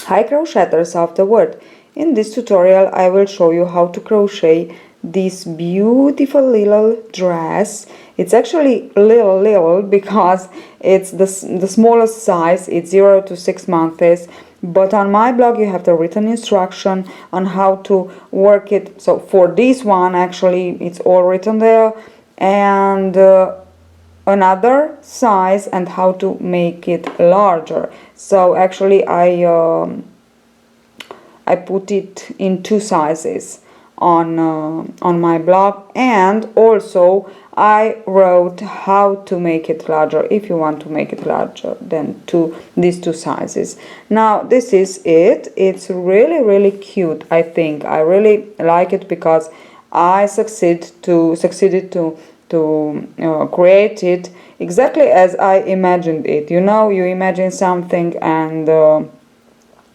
Hi crocheters of the world. In this tutorial I will show you how to crochet this beautiful little dress. It's actually little because it's the smallest size. It's 0 to 6 months, but on my blog you have the written instruction on how to work it. So for this one actually it's all written there, and another size and how to make it larger. So actually I put it in 2 sizes on my blog, and also I wrote how to make it larger if you want to make it larger than these 2 sizes. Now this is it. It's really cute. I think I really like it because I succeeded to create it exactly as I imagined it. You know, you imagine something and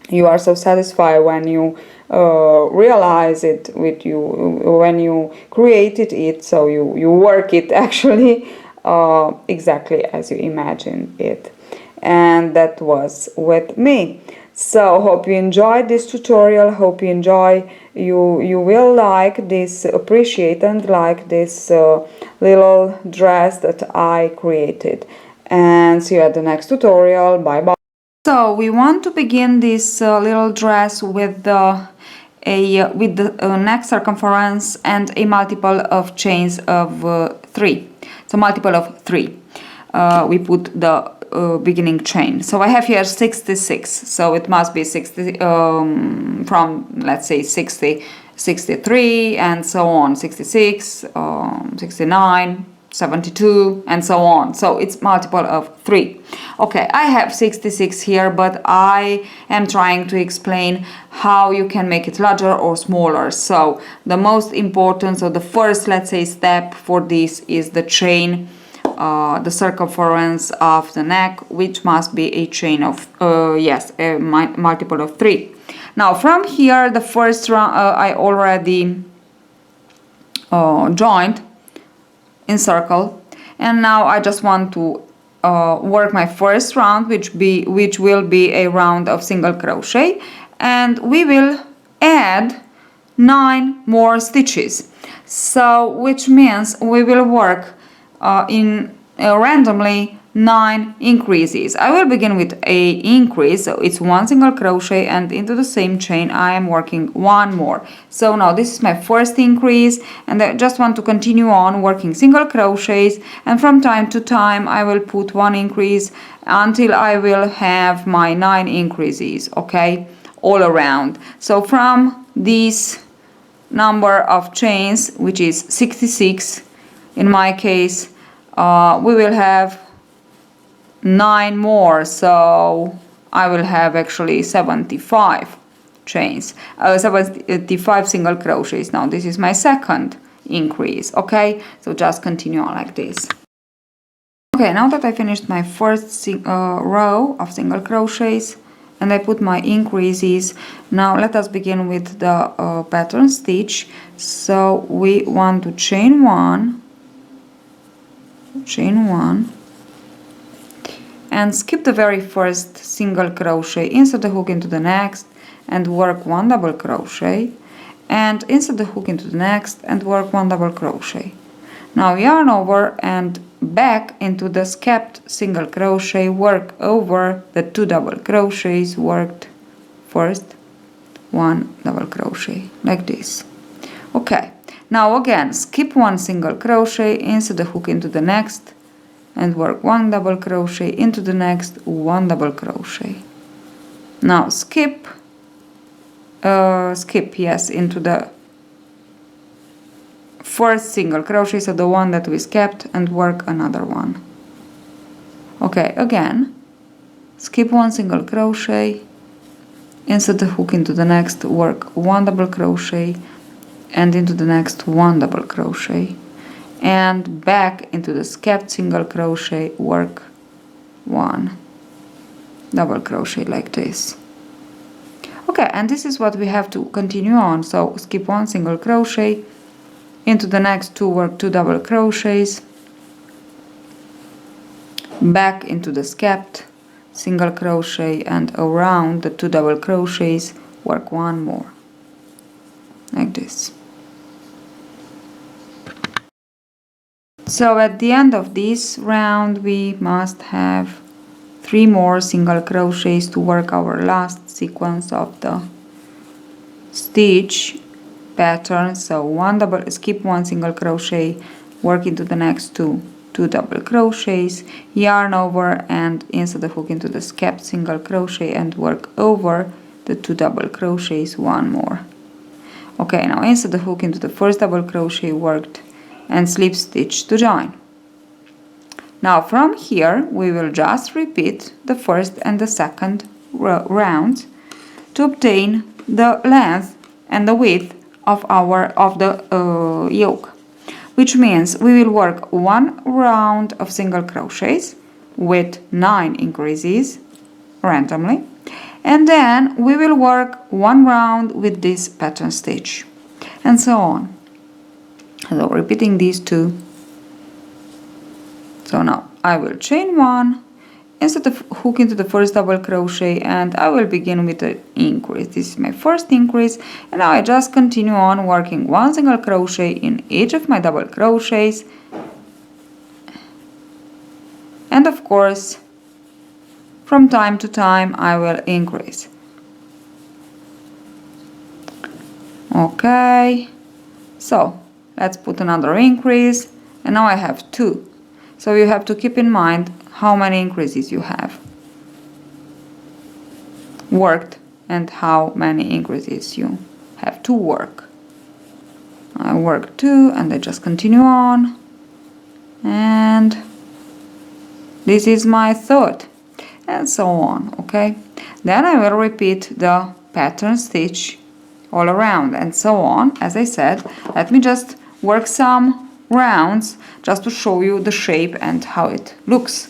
you are so satisfied when you realize it with you, when you created it, so you work it actually exactly as you imagined it. And that was with me. So hope you enjoyed this tutorial, hope you will like this, appreciate and like this little dress that I created. And see you at the next tutorial. Bye bye. So we want to begin this little dress with the neck circumference and a multiple of chains of 3. So multiple of 3. We put the beginning chain. So I have here 66. So it must be 60 from, let's say, 60, 63 and so on, 66, 69, 72 and so on. So it's multiple of 3. Okay, I have 66 here, but I am trying to explain how you can make it larger or smaller. So the most important, so the first, let's say, step for this is the chain, the circumference of the neck, which must be a chain of a multiple of 3. Now from here, the first round I already joined in circle, and now I just want to work my first round, which will be a round of single crochet, and we will add 9 more stitches. So which means we will work in randomly 9 increases. I will begin with a increase, so it's 1 single crochet, and into the same chain I am working 1 more. So now this is my first increase, and I just want to continue on working single crochets, and from time to time I will put 1 increase until I will have my 9 increases, okay, all around. So from this number of chains, which is 66 in my case, we will have 9 more, so I will have actually 75 chains, 75 single crochets. Now this is my second increase, okay, so just continue on like this. Okay, now that I finished my first row of single crochets and I put my increases, now let us begin with the pattern stitch. So we want to chain 1, and skip the very first single crochet, insert the hook into the next and work 1 double crochet, and insert the hook into the next and work 1 double crochet. Now yarn over and back into the skepped single crochet, work over the 2 double crochets worked first, 1 double crochet like this. Okay, now again skip 1 single crochet, insert the hook into the next and work 1 double crochet, into the next 1 double crochet. Now skip into the first single crochet, so the one that we skipped, and work another one. Okay, again skip 1 single crochet, insert the hook into the next, work 1 double crochet, and into the next 1 double crochet, and back into the skipped single crochet, work 1 double crochet like this. Okay, and this is what we have to continue on. So skip 1 single crochet, into the next 2 work 2 double crochets, back into the skipped single crochet, and around the 2 double crochets work 1 more, like this. So at the end of this round we must have 3 more single crochets to work our last sequence of the stitch pattern. So skip 1 single crochet, work into the next 2 double crochets, yarn over and insert the hook into the skipped single crochet and work over the 2 double crochets 1 more. Okay, now insert the hook into the first double crochet worked and slip stitch to join. Now from here we will just repeat the first and the second rounds to obtain the length and the width of the yoke, which means we will work 1 round of single crochets with 9 increases randomly, and then we will work 1 round with this pattern stitch, and so on. So repeating these 2. So now I will chain 1, insert the hook into the first double crochet, and I will begin with an increase. This is my first increase, and now I just continue on working 1 single crochet in each of my double crochets, and of course from time to time I will increase. Okay, so let's put another increase, and now I have 2. So you have to keep in mind how many increases you have worked and how many increases you have to work. I work 2 and I just continue on, and this is my third, and so on. Okay, then I will repeat the pattern stitch all around and so on. As I said, let me just work some rounds just to show you the shape and how it looks.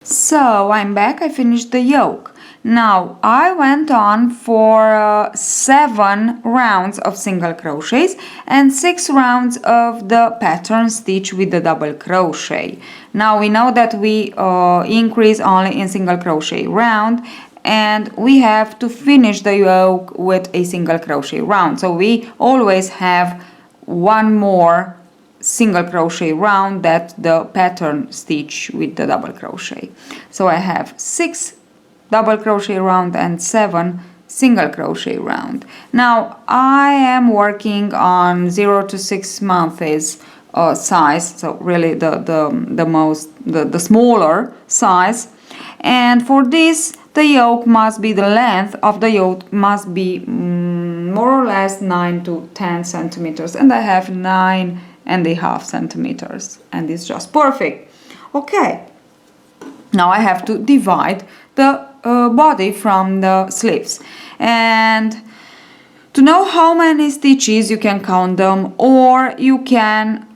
So I'm back, I finished the yoke. Now I went on for 7 rounds of single crochets and 6 rounds of the pattern stitch with the double crochet. Now we know that we increase only in single crochet round, and we have to finish the yoke with a single crochet round. So we always have 1 more single crochet round that the pattern stitch with the double crochet. So I have 6 double crochet round and 7 single crochet round. Now I am working on 0 to 6 months size, so really the smaller size, and for this the yoke must be, the length of the yoke must be more or less 9 to 10 centimeters, and I have 9.5 centimeters, and it's just perfect. Okay, now I have to divide the body from the sleeves, and to know how many stitches you can count them, or you can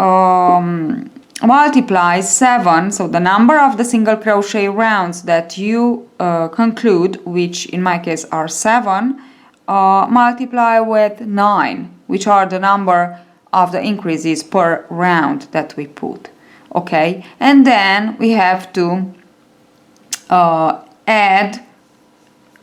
multiply 7, so the number of the single crochet rounds that you conclude, which in my case are 7, multiply with 9, which are the number of the increases per round that we put. Okay, and then we have to add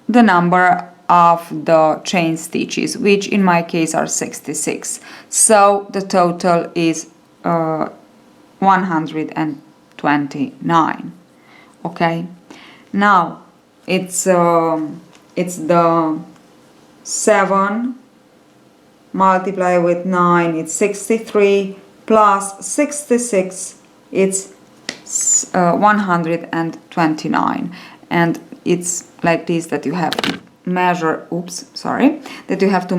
the number of the chain stitches, which in my case are 66. So the total is 129. Okay, now it's the 7 multiply with 9, it's 63, plus 66, it's 129, and it's like this that you have to measure, that you have to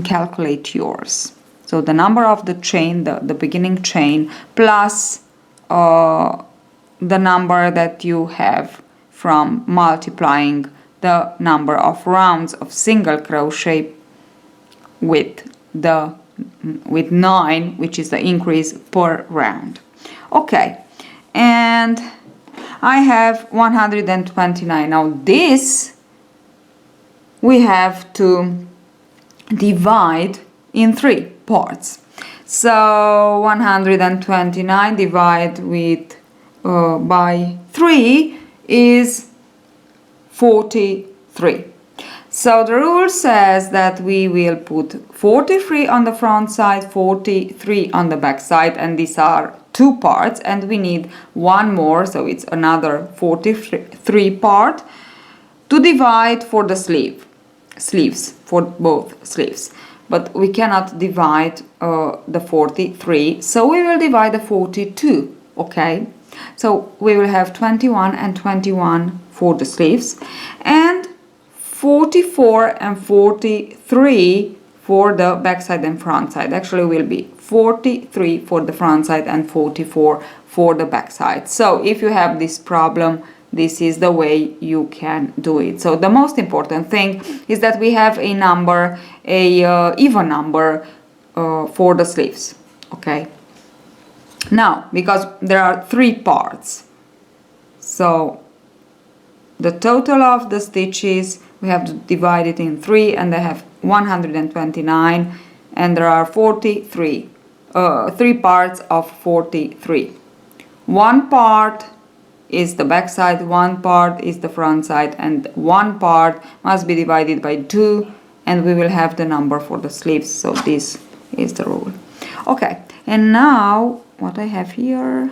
calculate yours. So the number of the chain, the beginning chain, plus the number that you have from multiplying the number of rounds of single crochet with 9, which is the increase per round. Okay, and I have 129. Now this we have to divide in 3 parts. So 129 divide with by 3 is 43. So the rule says that we will put 43 on the front side, 43 on the back side, and these are 2 parts, and we need one more, so it's another 43 part to divide for the sleeves, for both sleeves. But we cannot divide the 43, so we will divide the 42, okay? So we will have 21 and 21 for the sleeves, and 44 and 43 for the back side and front side. Actually will be 43 for the front side and 44 for the back side. So if you have this problem, this is the way you can do it. So the most important thing is that we have a number, even number for the sleeves, okay? Now, because there are 3 parts, so the total of the stitches, we have to divide it in 3, and they have 129, and there are 43, 3 parts of 43. One part is the back side, one part is the front side, and one part must be divided by 2, and we will have the number for the sleeves. So this is the rule. Okay, and now what I have here,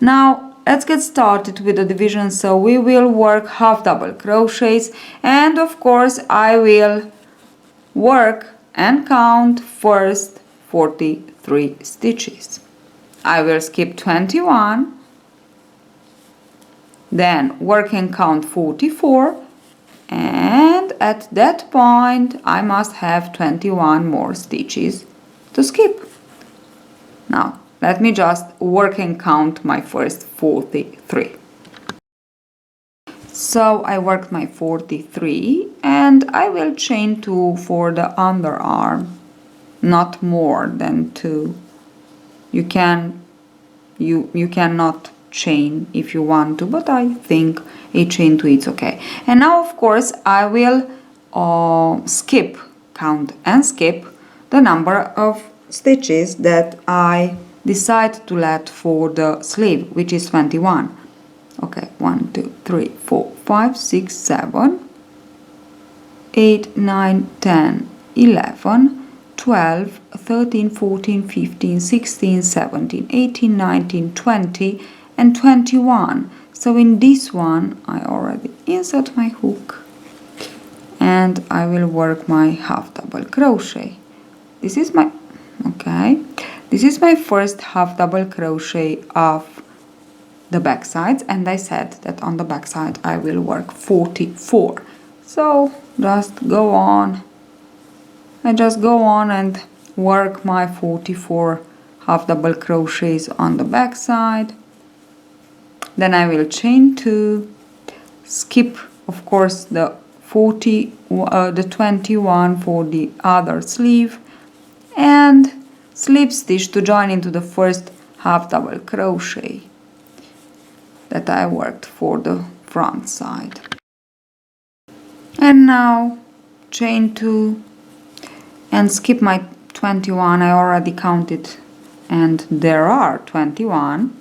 now let's get started with the division. So we will work half double crochets, and of course I will work and count first 43 stitches. I will skip 21, then work and count 44, and at that point I must have 21 more stitches to skip. Now let me just work and count my first 43. So I worked my 43, and I will chain 2 for the underarm, not more than 2. You cannot chain if you want to, but I think a chain 2 is okay. And now of course I will count and skip the number of stitches that I decide to let for the sleeve, which is 21. Okay, 1, 2, 3, 4, 5, 6, 7, 8, 9, 10, 11, 12, 13, 14, 15, 16, 17, 18, 19, 20, and 21. So in this one I already insert my hook, and I will work my half double crochet. This is my first half double crochet of the back sides, and I said that on the back side I will work 44. So just go on. I just go on and work my 44 half double crochets on the back side. Then I will chain 2, skip of course the 21 for the other sleeve, and slip stitch to join into the first half double crochet that I worked for the front side. And now chain 2 and skip my 21. I already counted, and there are 21,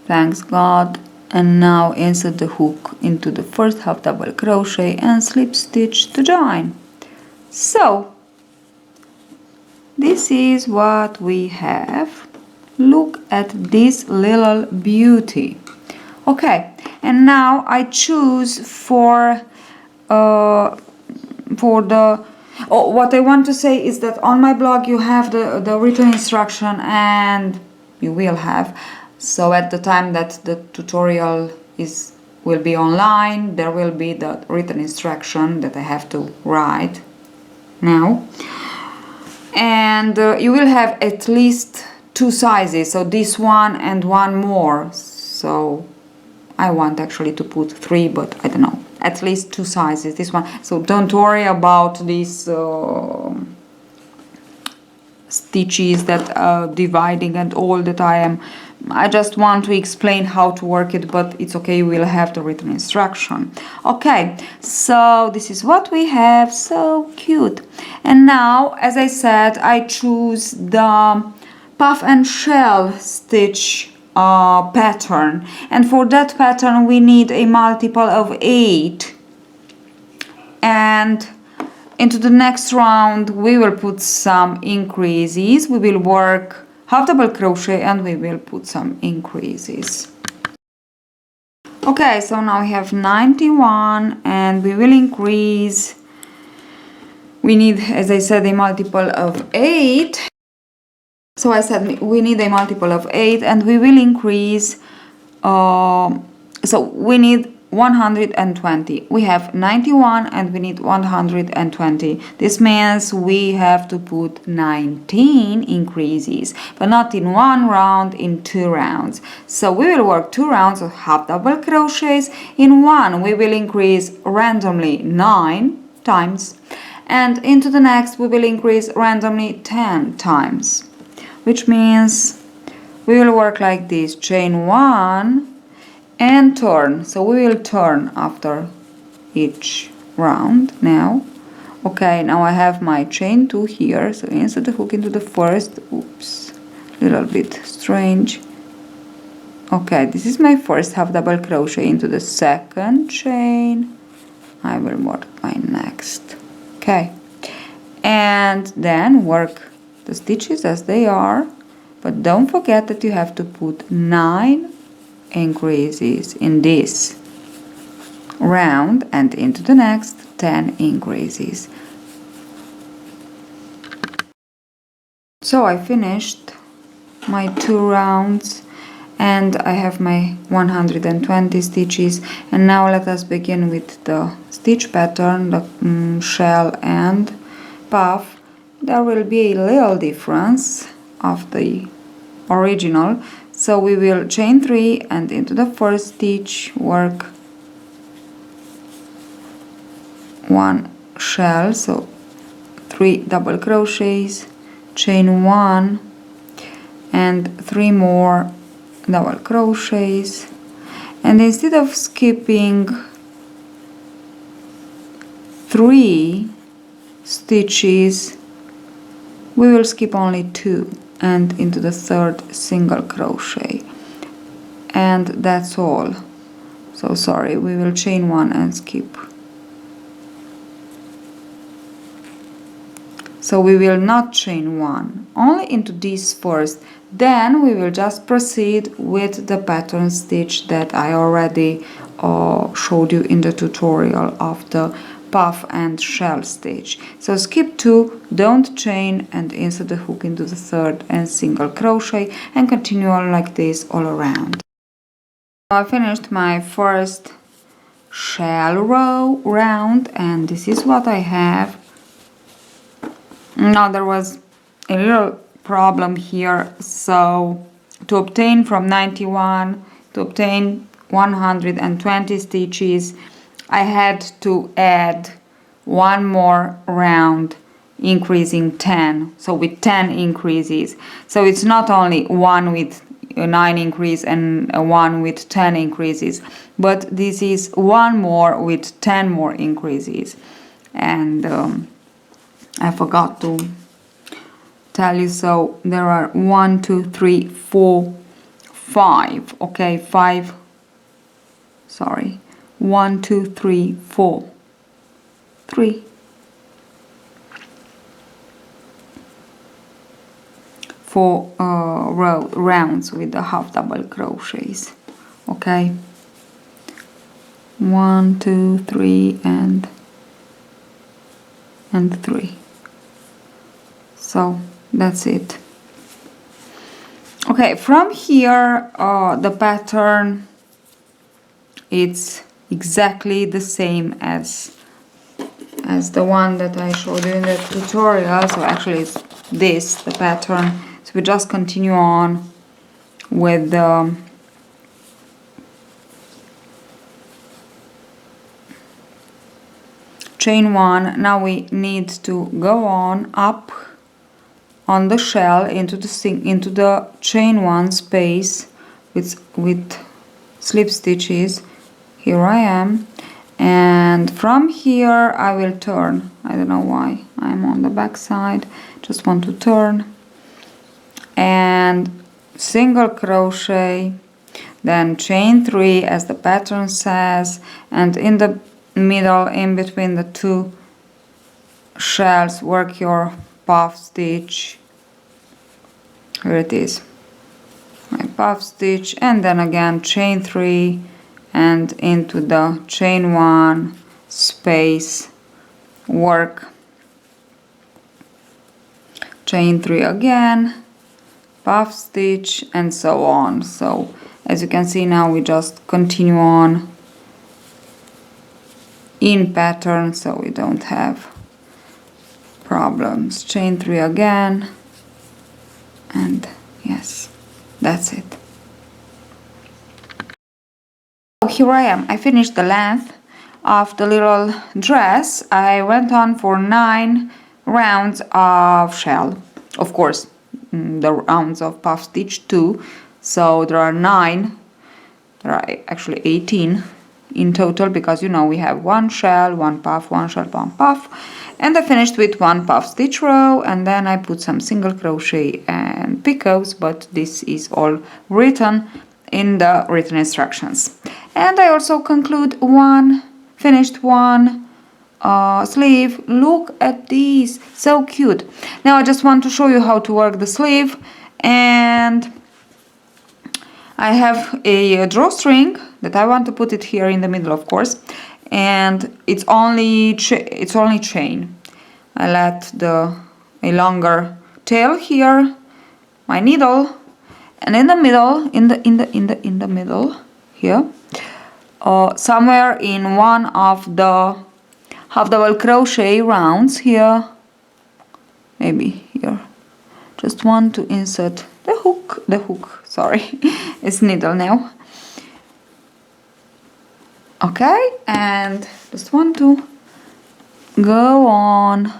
thanks God. And now insert the hook into the first half double crochet and slip stitch to join. So this is what we have. Look at this little beauty. Okay, and now I choose for the what I want to say is that on my blog you have the written instruction, and you will have, so at the time that the tutorial will be online, there will be the written instruction that I have to write now, and you will have at least 2 sizes, so this one and one more. So I want actually to put 3, but I don't know, at least 2 sizes, this one. So don't worry about these stitches that are dividing and all that I just want to explain how to work it, but it's okay, we'll have the written instruction. Okay, so this is what we have, so cute. And now, as I said, I choose the puff and shell stitch pattern, and for that pattern we need a multiple of 8, and into the next round we will put some increases. We will work half double crochet and we will put some increases. Okay, so now we have 91 and we will increase. We need, as I said, a multiple of 8. So I said we need a multiple of 8 and we will increase, so we need 120. We have 91 and we need 120. This means we have to put 19 increases, but not in one round, in 2 rounds. So we will work 2 rounds of half double crochets. In one we will increase randomly 9 times, and into the next we will increase randomly 10 times, which means we will work like this: chain 1 and turn. So we will turn after each round now. Okay, now I have my chain 2 here, so insert the hook into the first. Oops, little bit strange. Okay, this is my first half double crochet. Into the second chain I will work my next. Okay, and then work the stitches as they are, but don't forget that you have to put 9 increases in this round, and into the next 10 increases. So I finished my 2 rounds and I have my 120 stitches, and now let us begin with the stitch pattern, the shell and puff. There will be a little difference of the original, so we will chain 3 and into the first stitch work 1 shell, so 3 double crochets, chain 1 and 3 more double crochets, and instead of skipping 3 stitches we will skip only 2 and into the third single crochet, and that's all. So sorry, we will chain 1 and skip. So we will not chain 1, only into this first, then we will just proceed with the pattern stitch that I already showed you in the tutorial of the puff and shell stitch. So skip 2, don't chain, and insert the hook into the third and single crochet, and continue on like this all around. I finished my first shell row round, and this is what I have. Now there was a little problem here, so to obtain from 91 to obtain 120 stitches I had to add 1 more round, increasing 10, so with 10 increases. So it's not only 1 with 9 increase and 1 with 10 increases, but this is 1 more with 10 more increases. And I forgot to tell you, so there are 1, 2, 3, 4, 5. Okay, 5. Sorry. 1, 2, 3, 4. 3. 4 rounds with the half double crochets. Okay. 1, 2, 3, and 3. So that's it. Okay, from here the pattern, it's exactly the same as the one that I showed you in the tutorial. So actually it's this, the pattern. So we just continue on with the chain 1. Now we need to go on up on the shell into the chain 1 space with slip stitches. Here I am, and from here I will turn. I don't know why I'm on the back side, just want to turn, and single crochet, then chain 3 as the pattern says, and in the middle, in between the two shells, work your puff stitch. Here it is, my puff stitch, and then again chain 3 and into the chain 1 space, work chain 3 again, puff stitch, and so on. So as you can see now, we just continue on in pattern, so we don't have problems. Chain 3 again, and yes, that's it. So here I am. I finished the length of the little dress. I went on for 9 rounds of shell. Of course, the rounds of puff stitch too. So there are 9. There are actually 18 in total, because you know we have 1 shell, 1 puff, 1 shell, 1 puff. And I finished with 1 puff stitch row, and then I put some single crochet and picots, but this is all written in the written instructions. And I also finished one sleeve. Look at these, so cute. Now I just want to show you how to work the sleeve, and I have a drawstring that I want to put it here in the middle, of course, and it's only chain. I let a longer tail here, my needle, and in the middle, in the middle here, somewhere in one of the half double crochet rounds here, maybe here, just want to insert the hook, sorry, it's needle now. Okay, and just want to go on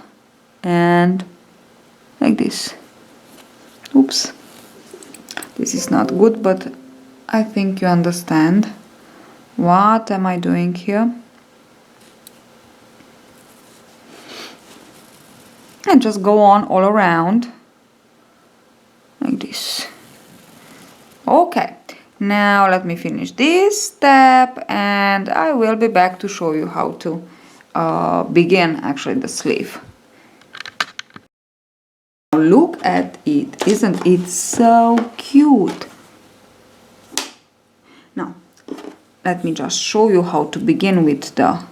and like this. Oops, this is not good, but I think you understand what am I doing here. And just go on all around like this. Okay, now let me finish this step, and I will be back to show you how to begin actually the sleeve. Look at it, isn't it so cute? Now let me just show you how to begin with the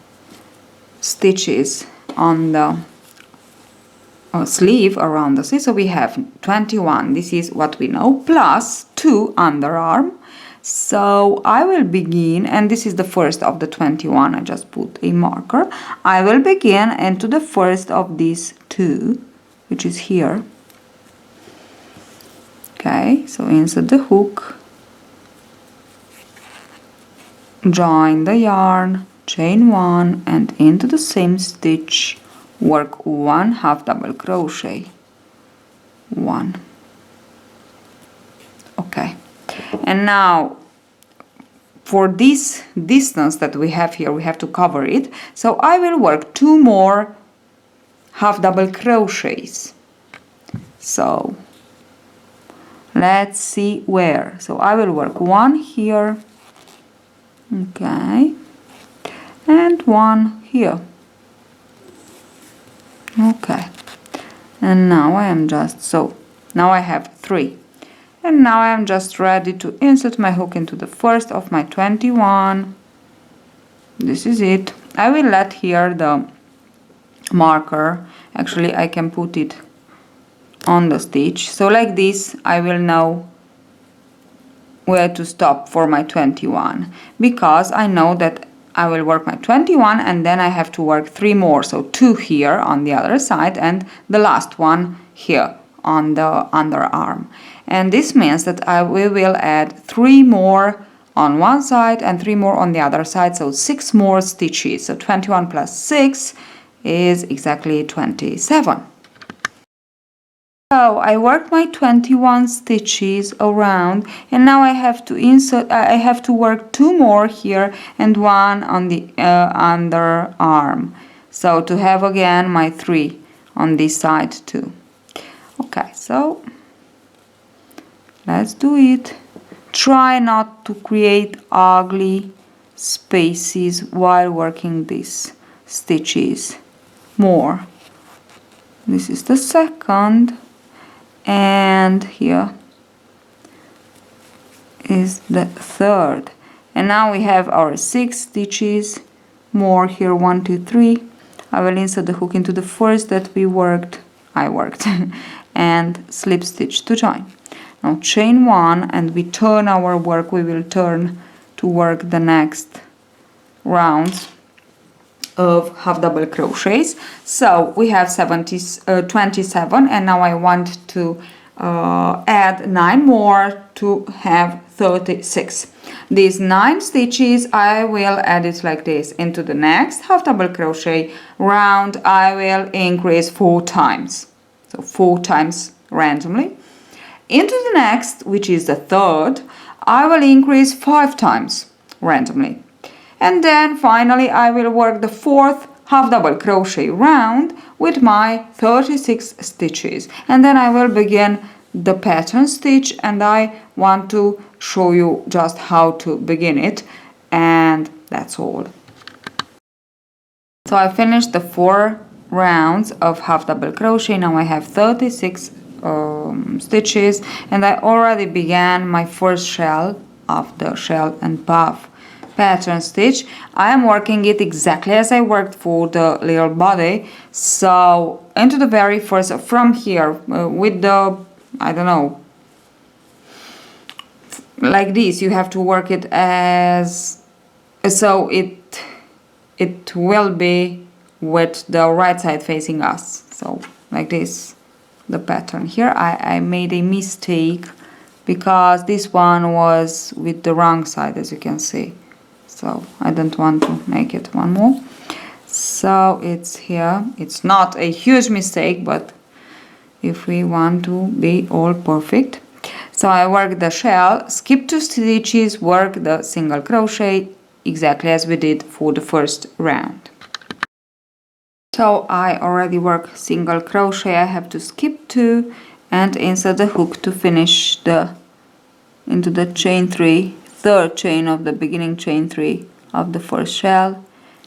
stitches on the sleeve, around the sleeve. So we have 21, this is what we know, plus 2 underarm. So I will begin, and this is the first of the 21, I just put a marker. I will begin into the first of these 2, which is here. Okay, so insert the hook, join the yarn, chain 1, and into the same stitch work 1 half double crochet, 1. Okay, and now for this distance that we have here, we have to cover it, so I will work 2 more half double crochets. So let's see where. So I will work 1 here, okay, and 1 here. Okay, and now I am just, so now I have 3, and now I am just ready to insert my hook into the first of my 21. This is it. I will let here the marker, actually I can put it on the stitch, so like this I will know where to stop for my 21, because I know that I will work my 21 and then I have to work 3 more, so 2 here on the other side and the last one here on the underarm. And this means that we will add 3 more on one side and 3 more on the other side, so 6 more stitches. So 21 plus 6 is exactly 27. So I worked my 21 stitches around, and now I have to insert, I have to work 2 more here and 1 on the underarm, so to have again my 3 on this side too. Okay, so let's do it. Try not to create ugly spaces while working these stitches more. This is the second, and here is the third. And now we have our 6 stitches more here, 1, 2, 3. I will insert the hook into the first that I worked and slip stitch to join. Now chain 1, and we turn our work. We will turn to work the next rounds of half double crochets. So we have 27, and now I want to add 9 more to have 36. These 9 stitches I will add it like this. Into the next half double crochet round I will increase 4 times, so 4 times randomly. Into the next, which is the third, I will increase 5 times randomly. And then finally I will work the 4th half double crochet round with my 36 stitches, and then I will begin the pattern stitch, and I want to show you just how to begin it, and that's all. So I finished the 4 rounds of half double crochet. Now I have 36 stitches, and I already began my first shell of the shell and puff pattern stitch. I am working it exactly as I worked for the little body. So into the very first, from here with the, I don't know, like this, you have to work it as so it will be with the right side facing us. So like this, the pattern here. I made a mistake because this one was with the wrong side, as you can see. So I don't want to make it one more. So it's here. It's not a huge mistake, but if we want to be all perfect. So I work the shell, skip 2 stitches, work the single crochet exactly as we did for the first round. So I already work single crochet. I have to skip 2 and insert the hook to finish into the chain 3, third chain of the beginning chain 3 of the first shell,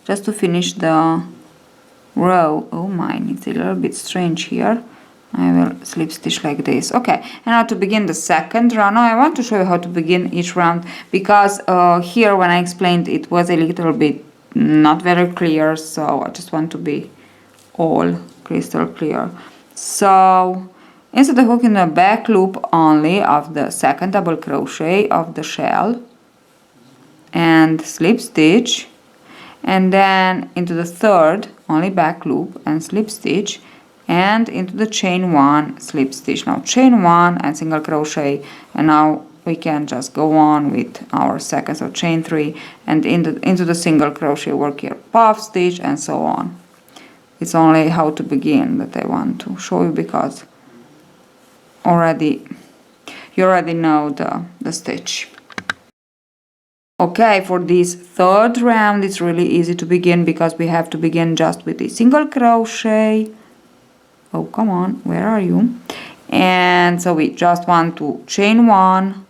just to finish the row. Oh mine, it's a little bit strange here. I will slip stitch like this. Okay, and now to begin the second round. Now I want to show you how to begin each round, because here when I explained it was a little bit not very clear, so I just want to be all crystal clear. So insert the hook in the back loop only of the second double crochet of the shell and slip stitch, and then into the third only back loop and slip stitch, and into the chain 1 slip stitch. Now chain 1 and single crochet, and now we can just go on with our second, so chain 3 and into the single crochet, work here puff stitch, and so on. It's only how to begin that I want to show you, because you already know the stitch. Okay, for this third round it's really easy to begin, because we have to begin just with a single crochet. Oh, come on, where are you? And so we just want to chain 1.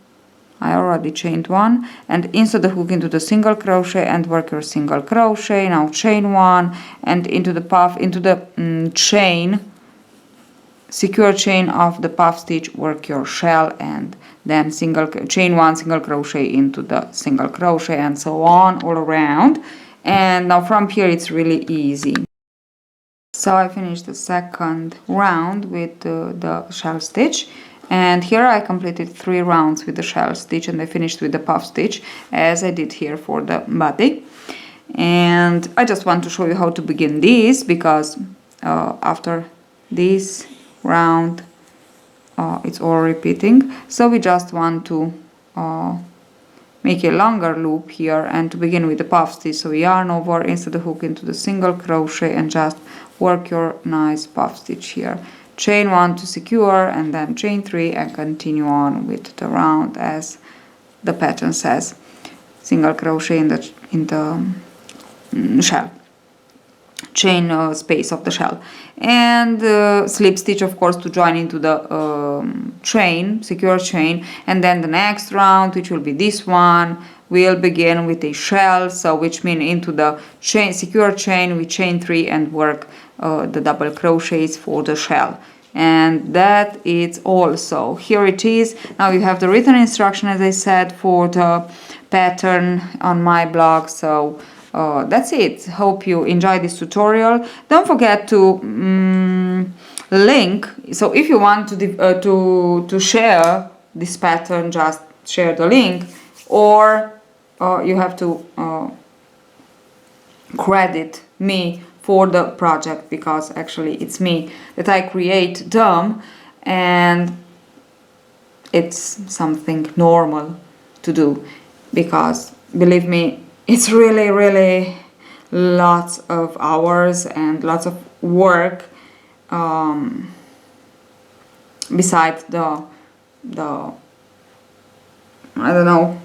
I already chained 1, and insert the hook into the single crochet and work your single crochet. Now chain 1 and into the puff, into the chain, secure chain of the puff stitch, work your shell, and then chain 1 single crochet into the single crochet, and so on all around. And now from here it's really easy. So I finished the second round with the shell stitch, and here I completed 3 rounds with the shell stitch, and I finished with the puff stitch as I did here for the body. And I just want to show you how to begin this, because after this round it's all repeating. So we just want to make a longer loop here, and to begin with the puff stitch, so yarn over, insert the hook into the single crochet, and just work your nice puff stitch here. Chain 1 to secure, and then chain 3, and continue on with the round as the pattern says. Single crochet in the shell. chain space of the shell, and slip stitch, of course, to join into the chain, secure chain. And then the next round, which will be this one, we'll begin with a shell, so which means into the chain, secure chain, we chain 3 and work the double crochets for the shell. And that is also, here it is. Now you have the written instruction, as I said, for the pattern on my blog. So that's it. Hope you enjoyed this tutorial. Don't forget to link. So if you want to share this pattern, just share the link, or you have to credit me for the project, because actually it's me that I create them, and it's something normal to do, because believe me, it's really lots of hours and lots of work besides the I don't know,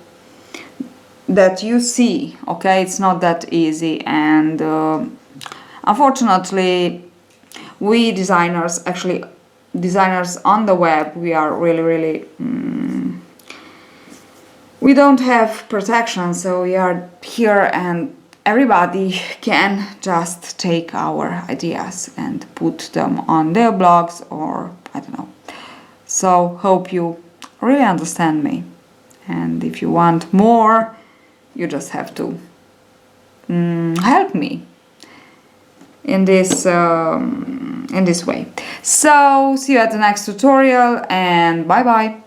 that you see. Okay, it's not that easy, and unfortunately, we designers, actually designers on the web, we are really we don't have protection, so we are here and everybody can just take our ideas and put them on their blogs, or I don't know. So hope you really understand me, and if you want more, you just have to help me in this way. So see you at the next tutorial, and bye bye.